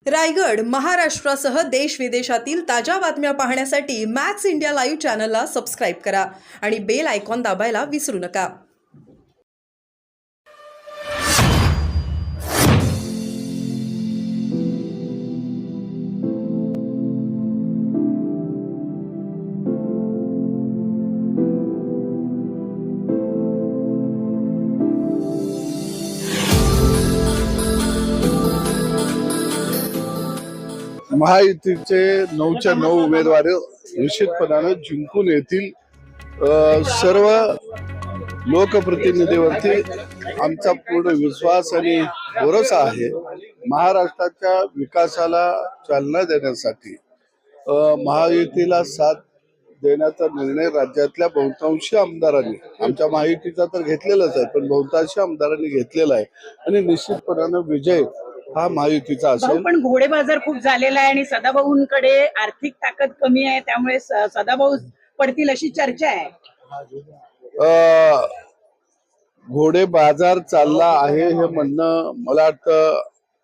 रायगड, महाराष्ट्रासह देश विदेशातील ताज्या बातम्या पाहण्यासाठी मॅक्स इंडिया लाईव्ह चॅनलला सबस्क्राईब करा आणि बेल आयकॉन दाबायला विसरू नका. महायुतीचे 9च्या 9 उमेदवार निश्चितपणाने जिंकून येतील. सर्व लोकप्रतिनिधीवरती आमचा पूर्ण विश्वास आणि भरोसा आहे. महाराष्ट्राच्या विकासाला चालना देण्यासाठी महायुतीला साथ देण्याचा निर्णय राज्यातल्या बहुतांशी आमदारांनी, आमच्या महायुतीचा तर घेतलेलाच आहे, पण बहुतांशी आमदारांनी घेतलेला आहे आणि निश्चितपणाने विजय हा महायुतीचा असेल. पण घोडे बाजार खूप झालेला आहे आणि सदाभाऊंकडे आर्थिक ताकद कमी आहे, त्यामुळे सदाभाऊ पडतील अशी चर्चा आहे. घोडे बाजार चालला आहे हे म्हणणं मला वाटतं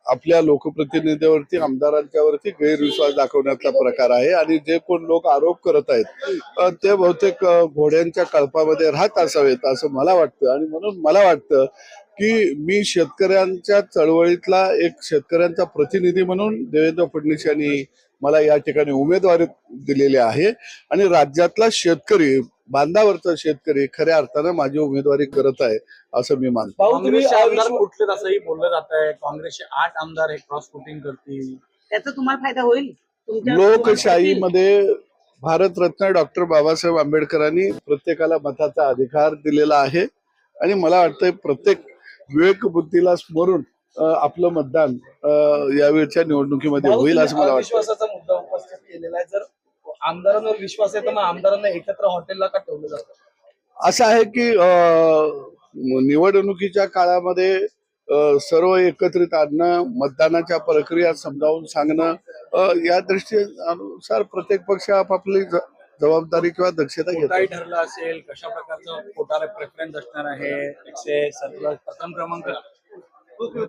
आपल्या लोकप्रतिनिधीवरती, आमदारांच्यावरती गैरविश्वास दाखवण्याचा प्रकार आहे आणि जे कोण लोक आरोप करत आहेत ते बहुतेक घोड्यांच्या कळपामध्ये राहत असावेत असं मला वाटतं. आणि म्हणून मला वाटतं की मी शेतकऱ्यांच्या चळवळीतला एक शेतकऱ्यांचा प्रतिनिधी म्हणून देवेंद्र फडणवीस यांनी मला या ठिकाणी उमेदवारी दिलेली आहे आणि राज्यातला शेतकरी, बांधावरचा शेतकरी खऱ्या अर्थानं माझी उमेदवारी करत आहे असं मी मानतो. काँग्रेसचे आमदार कुठले असंही बोललं जात आहे. काँग्रेसचे 8 आमदार हे क्रॉस वोटिंग करतील, त्याचा तुम्हाला फायदा होईल? लोकशाहीमध्ये भारतरत्न डॉक्टर बाबासाहेब आंबेडकरांनी प्रत्येकाला मताचा अधिकार दिलेला आहे आणि मला वाटतंय प्रत्येक विवेक बुद्धीला स्मरून आपलं मतदान यावेळच्या निवडणुकीमध्ये होईल असं मला वाटतं. विश्वासाचा मुद्दा उपस्थित केलेला आहे. जर आमदारांवर विश्वास आहे तर मग आमदारांना एकत्र हॉटेलला का ठेवलं जातं? असं आहे की निवडणुकीच्या काळामध्ये सर्व एकत्रित आणणं, मतदानाच्या प्रक्रिया समजावून सांगणं या दृष्टीनुसार प्रत्येक पक्ष आपापली जबाबदारी किंवा दक्षता घेतो. कोटाही ठरलं असेल, कशा प्रकारचं कोटा प्रेफरन्स असणार आहे, 117 प्रथम क्रमांक